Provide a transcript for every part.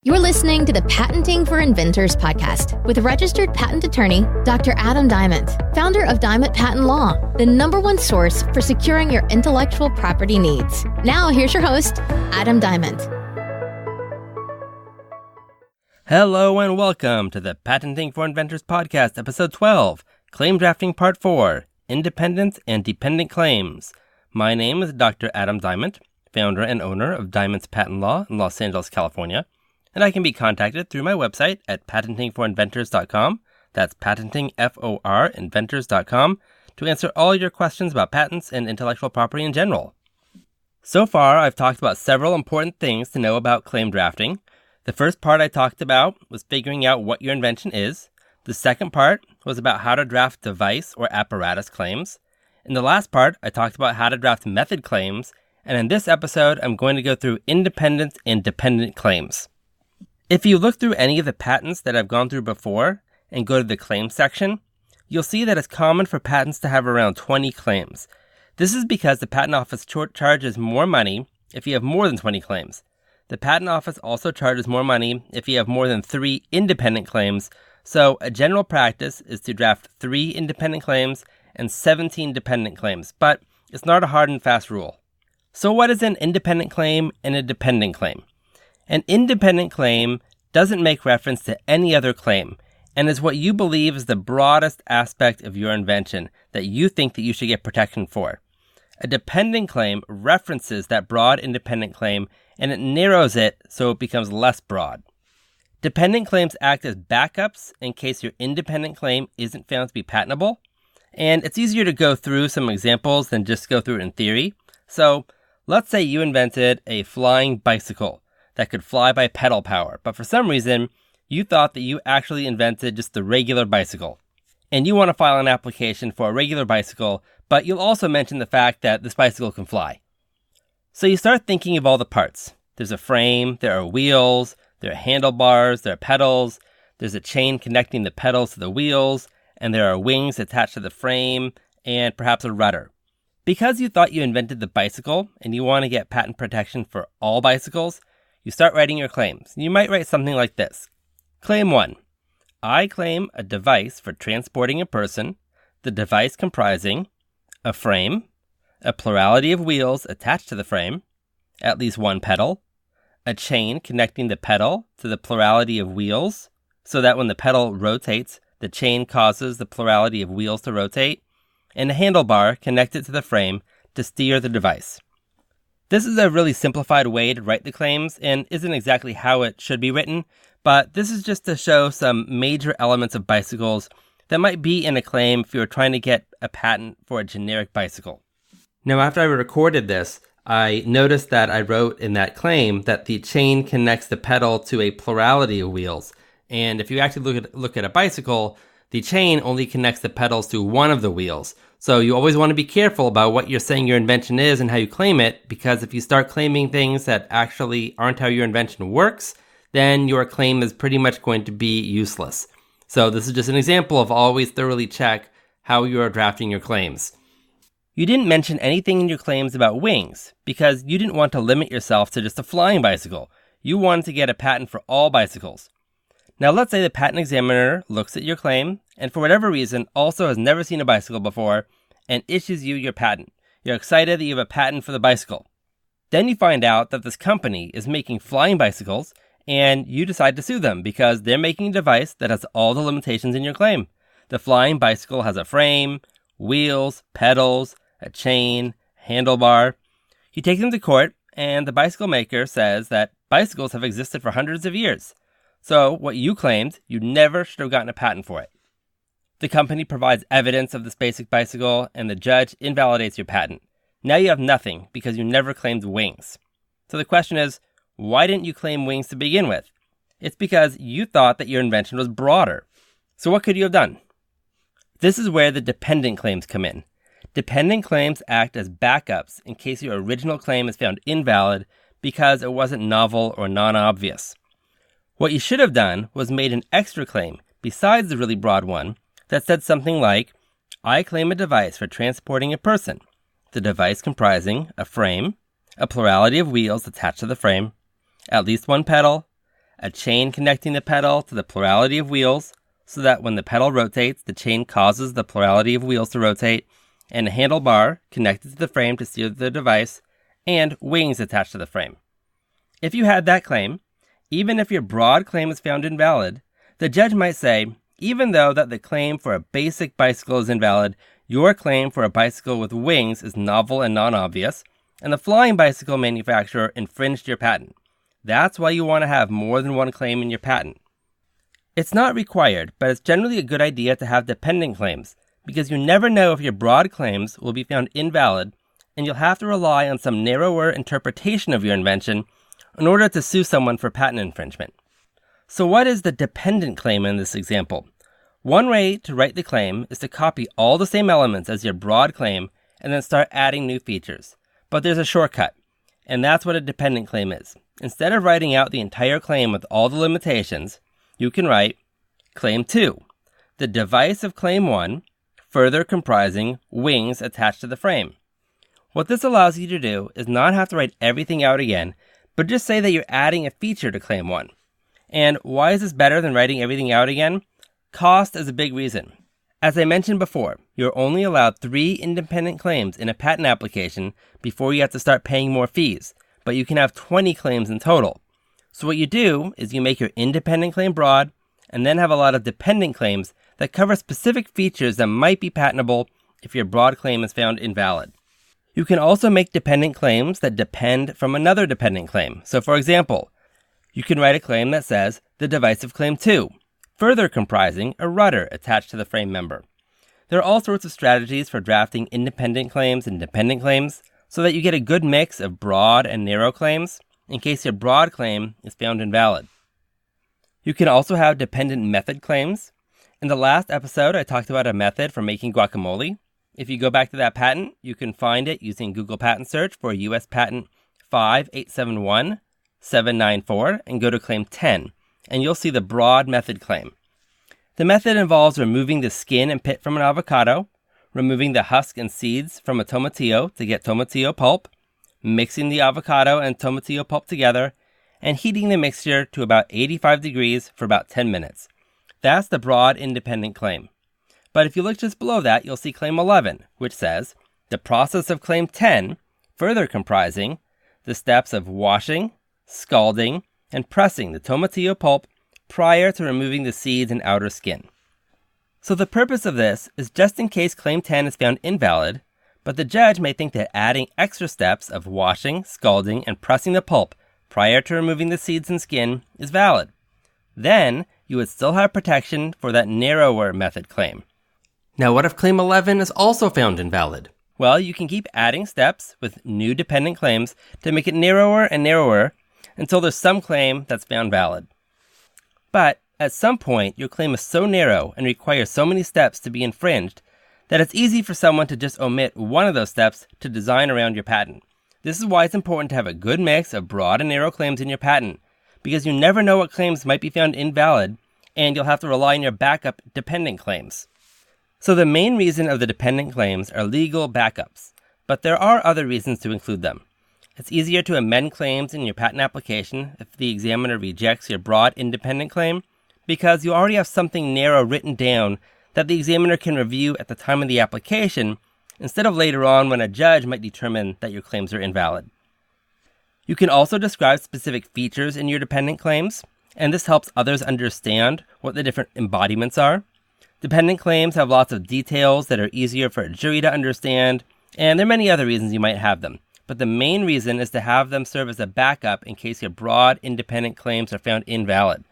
You're listening to the Patenting for Inventors podcast with registered patent attorney, Dr. Adam Diamond, founder of Diamond Patent Law, the #1 source for securing your intellectual property needs. Now, here's your host, Adam Diamond. Hello and welcome to the Patenting for Inventors podcast, episode 12, Claim Drafting Part 4, Independent and Dependent Claims. My name is Dr. Adam Diamond, founder and owner of Diamond's Patent Law in Los Angeles, California. And I can be contacted through my website at patentingforinventors.com. That's patentingforinventors.com to answer all your questions about patents and intellectual property in general. So far, I've talked about several important things to know about claim drafting. The first part I talked about was figuring out what your invention is. The second part was about how to draft device or apparatus claims. In the last part, I talked about how to draft method claims. And in this episode, I'm going to go through independent and dependent claims. If you look through any of the patents that I've gone through before and go to the claims section, you'll see that it's common for patents to have around 20 claims. This is because the Patent Office charges more money if you have more than 20 claims. The Patent Office also charges more money if you have more than 3 independent claims, so a general practice is to draft 3 independent claims and 17 dependent claims, but it's not a hard and fast rule. So what is an independent claim and a dependent claim? An independent claim doesn't make reference to any other claim and is what you believe is the broadest aspect of your invention that you think that you should get protection for. A dependent claim references that broad independent claim and it narrows it so it becomes less broad. Dependent claims act as backups in case your independent claim isn't found to be patentable, and it's easier to go through some examples than just go through it in theory. So let's say you invented a flying bicycle that could fly by pedal power, but for some reason, you thought that you actually invented just the regular bicycle. And you want to file an application for a regular bicycle, but you'll also mention the fact that this bicycle can fly. So you start thinking of all the parts. There's a frame, there are wheels, there are handlebars, there are pedals, there's a chain connecting the pedals to the wheels, and there are wings attached to the frame, and perhaps a rudder. Because you thought you invented the bicycle, and you want to get patent protection for all bicycles, you start writing your claims. You might write something like this. Claim 1. I claim a device for transporting a person, the device comprising a frame, a plurality of wheels attached to the frame, at least one pedal, a chain connecting the pedal to the plurality of wheels, so that when the pedal rotates, the chain causes the plurality of wheels to rotate, and a handlebar connected to the frame to steer the device. This is a really simplified way to write the claims and isn't exactly how it should be written, but this is just to show some major elements of bicycles that might be in a claim if you were trying to get a patent for a generic bicycle. Now, after I recorded this, I noticed that I wrote in that claim that the chain connects the pedal to a plurality of wheels. And if you actually look at a bicycle, the chain only connects the pedals to one of the wheels. So you always want to be careful about what you're saying your invention is and how you claim it, because if you start claiming things that actually aren't how your invention works, then your claim is pretty much going to be useless. So this is just an example of always thoroughly check how you are drafting your claims. You didn't mention anything in your claims about wings, because you didn't want to limit yourself to just a flying bicycle. You wanted to get a patent for all bicycles. Now let's say the patent examiner looks at your claim and for whatever reason also has never seen a bicycle before and issues you your patent. You're excited that you have a patent for the bicycle. Then you find out that this company is making flying bicycles and you decide to sue them because they're making a device that has all the limitations in your claim. The flying bicycle has a frame, wheels, pedals, a chain, handlebar. You take them to court and the bicycle maker says that bicycles have existed for hundreds of years. So what you claimed, you never should have gotten a patent for it. The company provides evidence of this basic bicycle, and the judge invalidates your patent. Now you have nothing because you never claimed wings. So the question is, why didn't you claim wings to begin with? It's because you thought that your invention was broader. So what could you have done? This is where the dependent claims come in. Dependent claims act as backups in case your original claim is found invalid because it wasn't novel or non-obvious. What you should have done was made an extra claim besides the really broad one that said something like, I claim a device for transporting a person, the device comprising a frame, a plurality of wheels attached to the frame, at least one pedal, a chain connecting the pedal to the plurality of wheels so that when the pedal rotates, the chain causes the plurality of wheels to rotate, and a handlebar connected to the frame to steer the device, and wings attached to the frame. If you had that claim, even if your broad claim is found invalid, the judge might say, even though that the claim for a basic bicycle is invalid, your claim for a bicycle with wings is novel and non-obvious, and the flying bicycle manufacturer infringed your patent. That's why you want to have more than one claim in your patent. It's not required, but it's generally a good idea to have dependent claims, because you never know if your broad claims will be found invalid, and you'll have to rely on some narrower interpretation of your invention in order to sue someone for patent infringement. So what is the dependent claim in this example? One way to write the claim is to copy all the same elements as your broad claim and then start adding new features. But there's a shortcut, and that's what a dependent claim is. Instead of writing out the entire claim with all the limitations, you can write Claim 2, the device of Claim 1, further comprising wings attached to the frame. What this allows you to do is not have to write everything out again, but just say that you're adding a feature to Claim 1. And why is this better than writing everything out again? Cost is a big reason. As I mentioned before, you're only allowed 3 independent claims in a patent application before you have to start paying more fees, but you can have 20 claims in total. So what you do is you make your independent claim broad, and then have a lot of dependent claims that cover specific features that might be patentable if your broad claim is found invalid. You can also make dependent claims that depend from another dependent claim. So for example, you can write a claim that says the device of Claim 2, further comprising a rudder attached to the frame member. There are all sorts of strategies for drafting independent claims and dependent claims so that you get a good mix of broad and narrow claims in case your broad claim is found invalid. You can also have dependent method claims. In the last episode, I talked about a method for making guacamole. If you go back to that patent, you can find it using Google Patent Search for US Patent 5871794 and go to Claim 10. And you'll see the broad method claim. The method involves removing the skin and pit from an avocado, removing the husk and seeds from a tomatillo to get tomatillo pulp, mixing the avocado and tomatillo pulp together, and heating the mixture to about 85 degrees for about 10 minutes. That's the broad independent claim. But if you look just below that, you'll see Claim 11, which says, the process of Claim 10, further comprising the steps of washing, scalding, and pressing the tomatillo pulp prior to removing the seeds and outer skin. So the purpose of this is just in case Claim 10 is found invalid, but the judge may think that adding extra steps of washing, scalding, and pressing the pulp prior to removing the seeds and skin is valid. Then you would still have protection for that narrower method claim. Now what if Claim 11 is also found invalid? Well, you can keep adding steps with new dependent claims to make it narrower and narrower until there's some claim that's found valid. But at some point, your claim is so narrow and requires so many steps to be infringed that it's easy for someone to just omit one of those steps to design around your patent. This is why it's important to have a good mix of broad and narrow claims in your patent, because you never know what claims might be found invalid, and you'll have to rely on your backup dependent claims. So the main reason of the dependent claims are legal backups, but there are other reasons to include them. It's easier to amend claims in your patent application if the examiner rejects your broad independent claim, because you already have something narrow written down that the examiner can review at the time of the application, instead of later on when a judge might determine that your claims are invalid. You can also describe specific features in your dependent claims, and this helps others understand what the different embodiments are. Dependent claims have lots of details that are easier for a jury to understand, and there are many other reasons you might have them. But the main reason is to have them serve as a backup in case your broad independent claims are found invalid.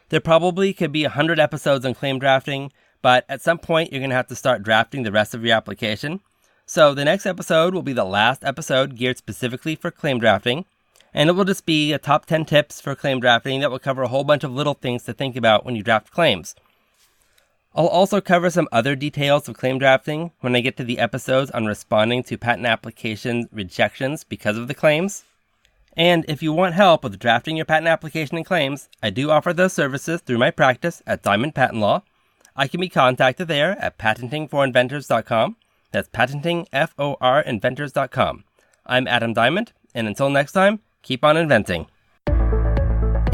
There probably could be 100 episodes on claim drafting, but at some point you're going to have to start drafting the rest of your application. So the next episode will be the last episode geared specifically for claim drafting, and it will just be a top 10 tips for claim drafting that will cover a whole bunch of little things to think about when you draft claims. I'll also cover some other details of claim drafting when I get to the episodes on responding to patent application rejections because of the claims. And if you want help with drafting your patent application and claims, I do offer those services through my practice at Diamond Patent Law. I can be contacted there at patentingforinventors.com. That's patentingforinventors.com. I'm Adam Diamond, and until next time, keep on inventing.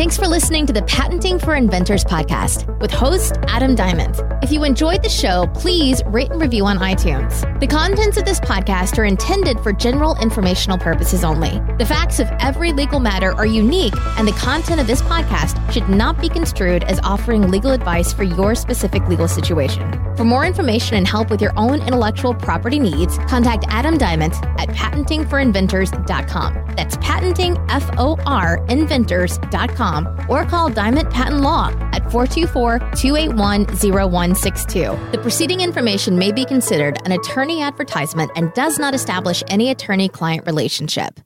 Thanks for listening to the Patenting for Inventors podcast with host Adam Diamond. If you enjoyed the show, please rate and review on iTunes. The contents of this podcast are intended for general informational purposes only. The facts of every legal matter are unique, and the content of this podcast should not be construed as offering legal advice for your specific legal situation. For more information and help with your own intellectual property needs, contact Adam Diamond at patentingforinventors.com. That's patentingforinventors.com, or call Diamond Patent Law at 424-281-0162. The preceding information may be considered an attorney advertisement and does not establish any attorney-client relationship.